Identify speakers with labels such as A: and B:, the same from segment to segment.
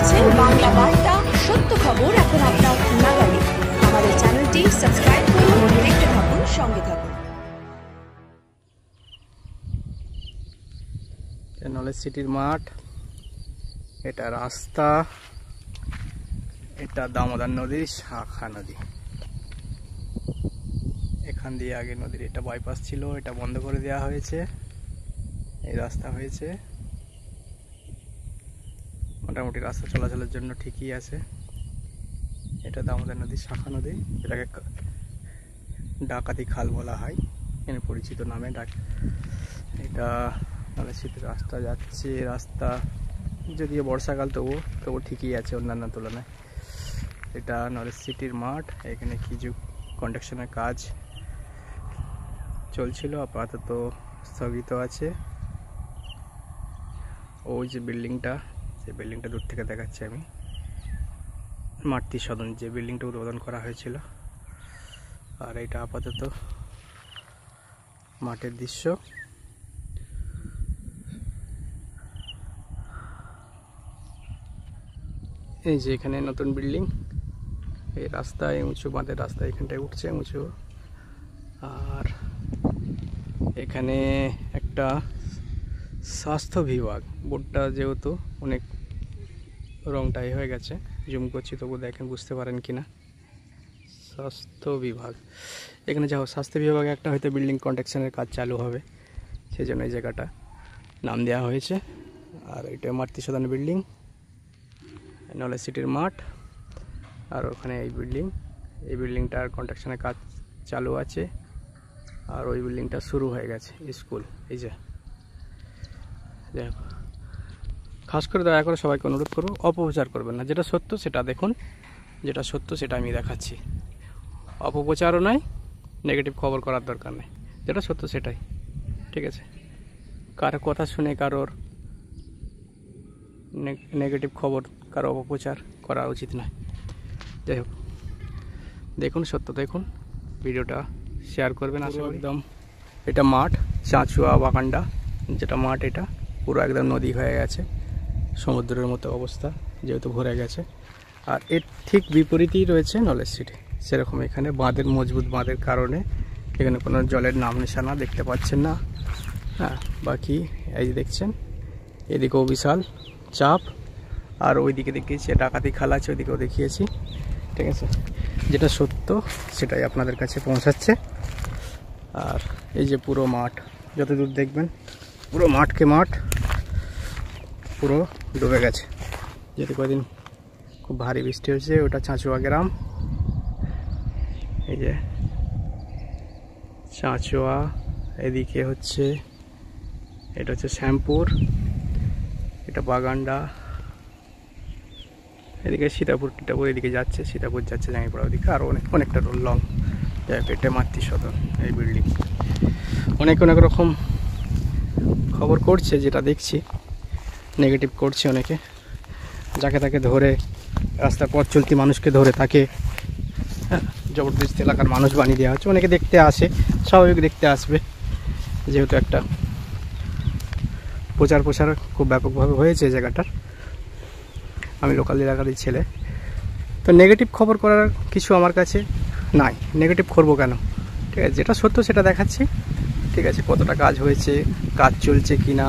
A: দেখছেন বাংলা বার্তা, সত্য খবর এখন আপনার নাগালে। আমাদের চ্যানেলটি সাবস্ক্রাইব করুন, দেখতে থাকুন, সঙ্গে থাকুন।
B: নলেজ সিটির মাঠ, এটা রাস্তা, এটা দামোদর নদীর শাখা নদী। এখান দিয়ে আগে নদীর এটা বাইপাস ছিল, এটা বন্ধ করে দেওয়া হয়েছে, এই রাস্তা হয়েছে। মোটামুটি রাস্তা চলাচলের জন্য ঠিকই আছে। এটা দামোদর নদীর শাখা নদী, এটাকে ডাকাতি খাল বলা হয়, এখানে পরিচিত নামে ডাক। এটা নলেজ সিটির রাস্তা যাচ্ছে, রাস্তা যদিও বর্ষাকাল তবু ঠিকই আছে অন্যান্য তুলনায়। এটা নলেজ সিটির মাঠ, এখানে কিছু কনস্ট্রাকশনের কাজ চলছিল, আপাতত স্থগিত আছে। ওই যে বিল্ডিংটা, সেই বিল্ডিংটা দূর থেকে দেখাচ্ছি আমি, মাতৃ সদন, যে বিল্ডিংটা উদ্বোধন করা হয়েছিল। আর এটা আপাতত মাঠের দৃশ্য। এই যে এখানে নতুন বিল্ডিং, এই রাস্তায় উঁচু, বাঁধের রাস্তা এখানটায় উঠছে উঁচু। আর এখানে একটা স্বাস্থ্য বিভাগ বোর্ডটা, যেহেতু অনেক রংটাই হয়ে গেছে, জুম করছি তবু দেখেন বুঝতে পারেন কিনা। স্বাস্থ্য বিভাগ, এখানে যা স্বাস্থ্য বিভাগে একটা হয়তো বিল্ডিং কনস্ট্রাকশনের কাজ চালু হবে, সেই জন্য এই জায়গাটা নাম দেওয়া হয়েছে। আর এটা মাতৃ সদন বিল্ডিং, নলেজ সিটির মাঠ। আর ওখানে এই বিল্ডিংটার কনস্ট্রাকশনের কাজ চালু আছে। আর ওই বিল্ডিংটা শুরু হয়ে গেছে, স্কুল। এই যে যাই হোক, খাস করে দয়া করে সবাইকে অনুরোধ করবো, অপপ্রচার করবেন না। যেটা সত্য সেটা দেখুন, যেটা সত্য সেটা আমি দেখাচ্ছি। অপপ্রচারও নয়, নেগেটিভ খবর করার দরকার নেই, যেটা সত্য সেটাই, ঠিক আছে? কারো কথা শুনে কারোর নেগেটিভ খবর, কারো অপপ্রচার করা উচিত নয়। যাই হোক, দেখুন, সত্য দেখুন, ভিডিওটা শেয়ার করবেন একদম। এটা মাঠ, চাঁচুয়া বাগান্ডা যেটা মাঠ, এটা পুরো একদম নদী হয়ে গেছে, সমুদ্রের মতো অবস্থা, যেহেতু ভরে গেছে। আর এর ঠিক বিপরীতেই রয়েছে নলেজ সিটি। সেরকম এখানে বাঁধের, মজবুত বাঁধের কারণে এখানে কোনো জলের নাম নিশানা দেখতে পাচ্ছেন না। হ্যাঁ, বাকি এই যে দেখছেন, এদিকেও বিশাল চাপ। আর ওইদিকে দেখিয়েছি ডাকাতি খাল আছে, ওইদিকেও দেখিয়েছি, ঠিক আছে? যেটা সত্য সেটাই আপনাদের কাছে পৌঁছাচ্ছে। আর এই যে পুরো মাঠ, যতদূর দেখবেন পুরো মাঠকে মাঠ পুরো ডুবে গেছে, যেহেতু কয়েকদিন খুব ভারী বৃষ্টি হয়েছে। ওটা চাঁচুয়া গ্রাম, এই যে চাঁচুয়া, এদিকে হচ্ছে, এটা হচ্ছে শ্যামপুর, এটা বাগান্ডা, এদিকে সীতাপুর টিটাপুর, এদিকে যাচ্ছে সীতাপুর যাচ্ছে জাঙ্গিপাড়া ওদিকে, আরও অনেকটা লং। এটা মাতৃ সদন, এই বিল্ডিং। অনেক রকম খবর করছে, যেটা দেখছি নেগেটিভ করছে অনেকে। যাকে তাকে ধরে, রাস্তার পথ চলতি মানুষকে ধরে তাকে জবরদস্তি এলাকার মানুষ বানিয়ে দেওয়া হচ্ছে। অনেকে দেখতে আসে, স্বাভাবিক দেখতে আসবে, যেহেতু একটা প্রচার খুব ব্যাপকভাবে হয়েছে জায়গাটার। আমি লোকাল এলাকারই ছেলে, তো নেগেটিভ খবর করার কিছু আমার কাছে নাই। নেগেটিভ করবো কেন? ঠিক আছে, যেটা সত্য সেটা দেখাচ্ছি, ঠিক আছে? কতটা কাজ হয়েছে, কাজ চলছে কি না,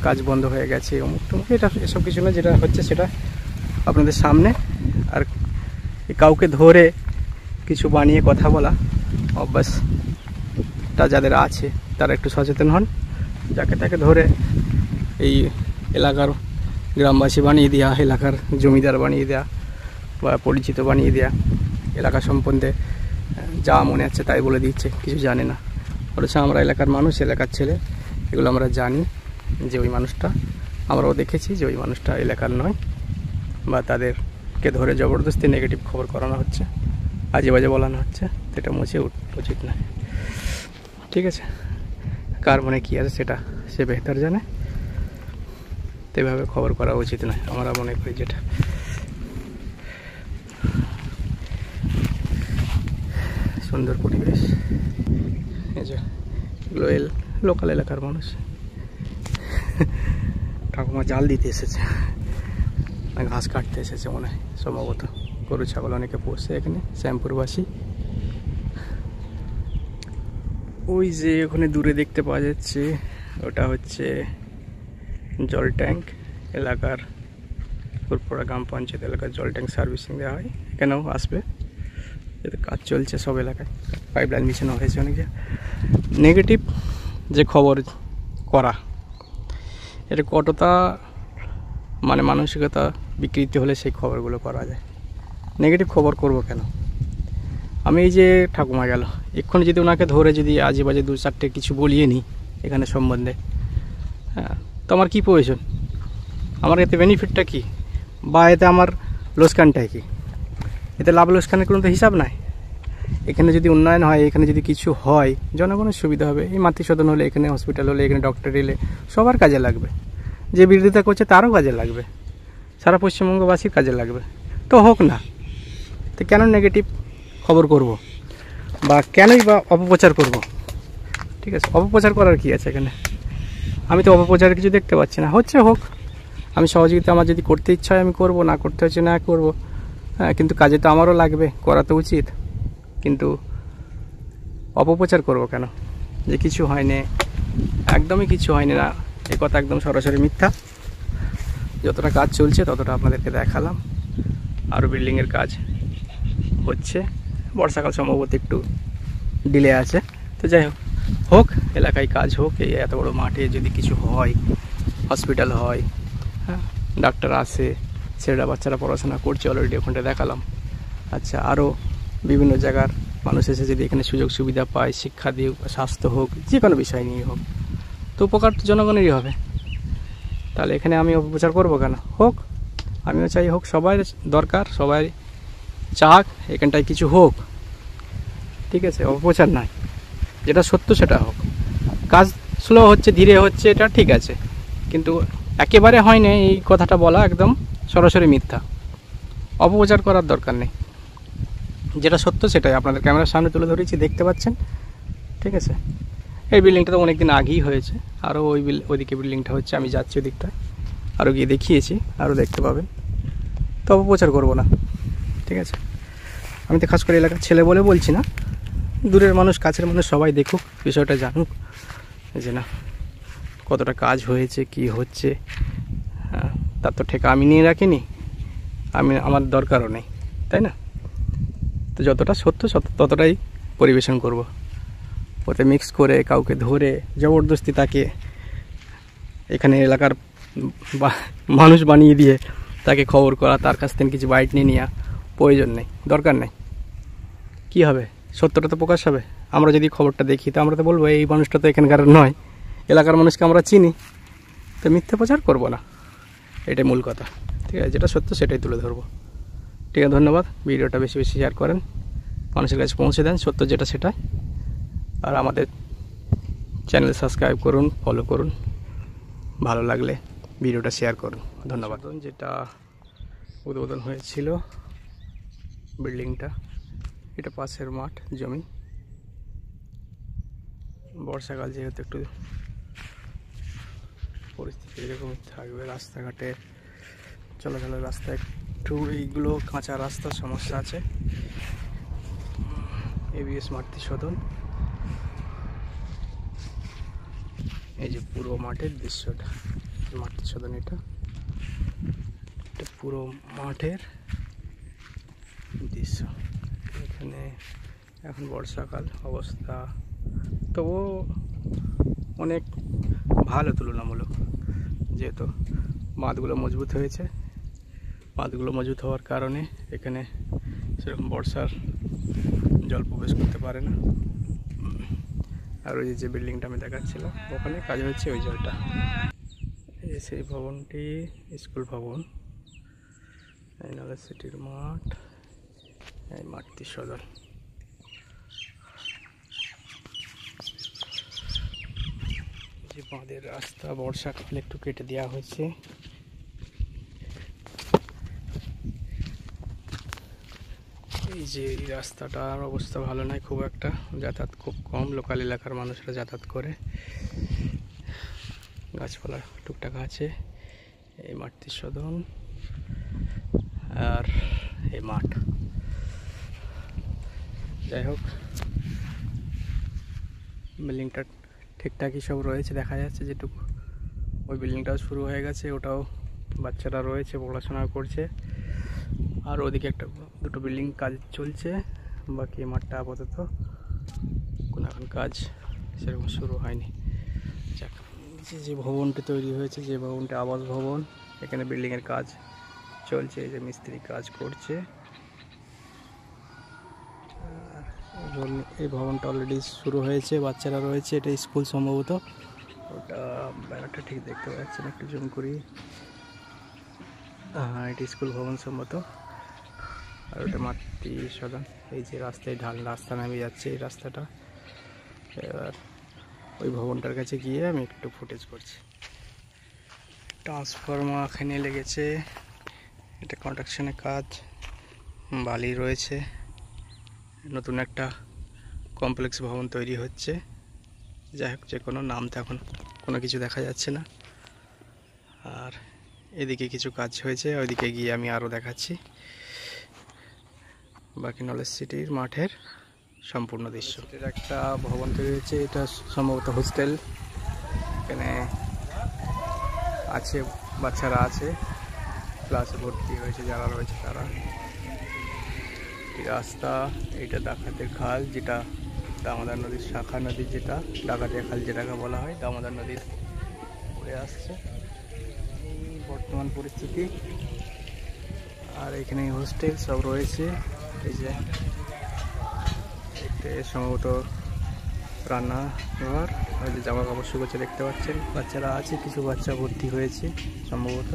B: কাজ বন্ধ হয়ে গেছে, অমুক টমুক, এটা এসব কিছু না, যেটা হচ্ছে সেটা আপনাদের সামনে। আর কাউকে ধরে কিছু বানিয়ে কথা বলা অভ্যাসটা যাদের আছে তারা একটু সচেতন হন। যাকে তাকে ধরে এই এলাকার গ্রামবাসী বানিয়ে দেওয়া, এলাকার জমিদার বানিয়ে দেওয়া বা পরিচিত বানিয়ে দেওয়া, এলাকা সম্বন্ধে যা মনে আছে তাই বলে দিচ্ছে, কিছু জানে না। অথচ আমরা এলাকার মানুষ, এলাকার ছেলে, এগুলো আমরা জানি যে ওই মানুষটা, আমরাও দেখেছি যে ওই মানুষটা এলাকার নয়, বা তাদেরকে ধরে জবরদস্তি নেগেটিভ খবর করানো হচ্ছে, আজে বাজে বলানো হচ্ছে, সেটা মুছে উচিত নয়, ঠিক আছে? কার মনে কী আছে সেটা সে বেহতার জানে, এভাবে খবর করা উচিত নয় আমরা মনে করি। যেটা সুন্দর পরিবেশ, এই যে এগুলো লোকাল এলাকার মানুষ। ঠাকুমা জাল দিতে এসেছে, ঘাস কাটতে এসেছে মনে হয় সম্ভবত। গরু ছাগল অনেকে পোষে এখানে শ্যামপুরবাসী। ওই যে ওখানে দূরে দেখতে পাওয়া যাচ্ছে ওটা হচ্ছে জল ট্যাঙ্ক এলাকার, ফুরপুরা গ্রাম পঞ্চায়েত এলাকার জল ট্যাঙ্ক সার্ভিসিং দেওয়া হয়। এখানেও আসবে, এতে কাজ চলছে সব এলাকায়, পাইপ লাইন মিশানো হয়েছে অনেকে। নেগেটিভ যে খবর করা, এটা কতটা মানে মানসিকতা বিকৃতি হলে সেই খবরগুলো করা যায়। নেগেটিভ খবর করব কেন? আমি এই যে ঠাকুমা গেল, এক্ষুনি যদি ওনাকে ধরে যদি আজে বাজে 2-4টে কিছু বলিয়ে নিই এখানে সম্বন্ধে, হ্যাঁ, তো আমার কী প্রয়োজন? আমার এতে বেনিফিটটা কী, বা এতে আমার লোকসানটাই কী? এতে লাভ লোকসানের কোনো তো হিসাব নাই। এখানে যদি উন্নয়ন হয়, এখানে যদি কিছু হয়, জনগণের সুবিধা হবে। এই মাতৃসদন হলে, এখানে হসপিটাল হলে, এখানে ডক্টর এলে সবার কাজে লাগবে। যে বিরোধিতা করছে তারও কাজে লাগবে, সারা পশ্চিমবঙ্গবাসীর কাজে লাগবে। তো হোক না, তো কেন নেগেটিভ খবর করব, বা কেনই বা অপপ্রচার করব? ঠিক আছে, অপপ্রচার করার কি আছে এখানে? আমি তো অপপ্রচারের কিছু দেখতে পাচ্ছি না। হচ্ছে হোক, আমি সহযোগিতা আমার যদি করতে ইচ্ছা হয় আমি করব, না করতে হচ্ছে না করব। হ্যাঁ, কিন্তু কাজে তো আমারও লাগবে, করা তো উচিত। কিন্তু অপপ্রচার করব কেন যে কিছু হয়নি? একদমই কিছু হয়নি না, এ কথা একদম সরাসরি মিথ্যা। যতটা কাজ চলছে ততটা আপনাদেরকে দেখালাম। আরও বিল্ডিংয়ের কাজ হচ্ছে, বর্ষাকাল সম্ভবত একটু ডিলে আছে। তো যাই হোক, হোক এলাকায় কাজ হোক। এই এত বড় মাঠে যদি কিছু হয়, হসপিটাল হয়, হ্যাঁ, ডাক্তার আসে, ছেলেরা বাচ্চারা পড়াশোনা করছে অলরেডি, ওখানটা দেখালাম। আচ্ছা, আরও বিভিন্ন জায়গার মানুষ এসে যদি এখানে সুযোগ সুবিধা পায়, শিক্ষা দিয়ে স্বাস্থ্য হোক, যে কোনো বিষয় নিয়ে হোক, তো উপকার তো জনগণেরই হবে। তাহলে এখানে আমি অপপ্রচার করবো কেন? হোক, আমিও চাই হোক, সবাই দরকার, সবাই চাক এখানটায় কিছু হোক। ঠিক আছে, অপপ্রচার নাই, যেটা সত্য সেটা হোক। কাজ স্লো হচ্ছে, ধীরে হচ্ছে, এটা ঠিক আছে, কিন্তু একেবারে হয় না এই কথাটা বলা একদম সরাসরি মিথ্যা। অপপ্রচার করার দরকার নেই, যেটা সত্য সেটাই আপনাদের ক্যামেরার সামনে তুলে ধরেছি, দেখতে পাচ্ছেন। ঠিক আছে, এই বিল্ডিংটা তো অনেকদিন আগেই হয়েছে, আরও ওইদিকে বিল্ডিংটা হচ্ছে, আমি যাচ্ছি ওদিকটায়, আরও গিয়ে দেখিয়েছি, আরও দেখতে পাবেন। তো অপপ্রচার করবো না, ঠিক আছে। আমি তো খাস করে এলাকার ছেলে বলে বলছি না, দূরের মানুষ কাছের মানুষ সবাই দেখুক, বিষয়টা জানুক যে না কতটা কাজ হয়েছে, কি হচ্ছে। তার তো ঠেকা আমি নিয়ে রাখিনি, আমার দরকারও নেই, তাই না? তো যতটা সত্য ততটাই পরিবেশন করব। ওতে মিক্স করে কাউকে ধরে জবরদস্তি তাকে এখানে এলাকার মানুষ বানিয়ে দিয়ে তাকে খবর করা, তার কাছ থেকে কিছু বাইট নিয়ে নেওয়া প্রয়োজন নেই, দরকার নেই। কি হবে? সত্যটা তো প্রকাশ হবে। আমরা যদি খবরটা দেখি তো আমরা তো বলবো এই মানুষটা তো এখানকার নয়, এলাকার মানুষকে আমরা চিনি, তো মিথ্যা প্রচার করব না, এটাই মূল কথা। ঠিক আছে, যেটা সত্য সেটাই তুলে ধরবো। ঠিক আছে, ধন্যবাদ। ভিডিওটা বেশি বেশি শেয়ার করেন, মানুষের কাছে পৌঁছে দেন সত্য যেটা সেটাই। আর আমাদের চ্যানেল সাবস্ক্রাইব করুন, ফলো করুন, ভালো লাগলে ভিডিওটা শেয়ার করুন। ধন্যবাদ। যেটা উদ্বোধন হয়েছিল বিল্ডিংটা, এটা পাশের মাঠ জমি। বর্ষাকাল যেহেতু একটু পরিস্থিতি এরকমই থাকবে, রাস্তাঘাটে চলাচলের রাস্তা একটু এইগুলো কাঁচা রাস্তার সমস্যা আছে। এবিএস মাতৃসদন, এই যে পুরো মাঠের দৃশ্যটা, মাতৃসদন এটা পুরো মাঠের দৃশ্য। এখানে এখন বর্ষাকাল অবস্থা তবুও অনেক ভালো তুলনামূলক, যেহেতু বাঁধগুলো মজবুত হয়েছে। বাঁধগুলো মজবুত হওয়ার কারণে এখানে সেরকম বর্ষার জল প্রবেশ করতে পারে না। আর ওই যে বিল্ডিংটা আমি দেখাচ্ছিলাম ওখানে কাজ হচ্ছে, ওই জলটা, এই সেই ভবনটি স্কুল ভবন, এই ইউনিভার্সিটির মাঠ, এই মাতৃসদন। যে বাঁধের রাস্তা বর্ষাকালে একটু কেটে দেওয়া হয়েছে। এই যে এই রাস্তাটার অবস্থা ভালো নয় খুব একটা, যাতায়াত খুব কম, লোকাল এলাকার মানুষরা যাতায়াত করে, গাছপালা টুকটাক আছে। এই মাতৃসদন আর এই মাঠ। যাই হোক, বিল্ডিংটা ঠিকঠাকই সব রয়েছে, দেখা যাচ্ছে যেটুকু। ওই বিল্ডিংটাও শুরু হয়ে গেছে, ওটাও বাচ্চারা রয়েছে, পড়াশোনা করছে। আর ওদিকে দুটো বিল্ডিং কাজ চলছে, বাকি মাঠটা আপাতত কোনো এখন কাজ সেরকম শুরু হয়নি। যাক, যে ভবনটি তৈরি হয়েছে, যে ভবনটি আবাস ভবন, এখানে বিল্ডিংয়ের কাজ চলছে। এই যে মিস্ত্রি কাজ করছে। এই ভবনটা অলরেডি শুরু হয়েছে, বাচ্চারা রয়েছে। এটা স্কুল সম্ভবত, ওটা ব্যানারটা ঠিক দেখতে পাচ্ছি না, একটু জুম করি। হ্যাঁ, এটি স্কুল ভবন সম্ভবত। আর ওটা মাতৃ সদন। এই যে রাস্তায় রাস্তা নামে যাচ্ছে, এই রাস্তাটা। এবার ওই ভবনটার কাছে গিয়ে আমি একটু ফুটেজ করছি। ট্রান্সফরমার এখানে লেগেছে, এটা কনস্ট্রাকশনের কাজ, বালি রয়েছে। নতুন একটা কমপ্লেক্স ভবন তৈরি হচ্ছে। যাই হোক, যে কোনো নাম তো এখন কোনো কিছু দেখা যাচ্ছে না। আর এদিকে কিছু কাজ হয়েছে, ওইদিকে গিয়ে আমি আরও দেখাচ্ছি বাকি নলেজ সিটির মাঠের সম্পূর্ণ দৃশ্য। এর একটা ভবন তৈরি হচ্ছে, এটা সম্ভবত হোস্টেল। এখানে আছে, বাচ্চারা আছে, ক্লাসে ভর্তি হয়েছে যারা রয়েছে তারা। রাস্তা, এটা ডাকাতের খাল, যেটা দামোদর নদীর শাখা নদী, যেটা ডাকাতের খাল যেটাকে বলা হয়, দামোদর নদীর ঘুরে আসছে। এই বর্তমান পরিস্থিতি। আর এখানে হোস্টেল সব রয়েছে। এই যে দেখতে সম্ভবত রান্নাঘর, ওই যে জামা কাপড় শুকোচ্ছে দেখতে পাচ্ছেন। বাচ্চারা আছে, কিছু বাচ্চা ভর্তি হয়েছে সম্ভবত।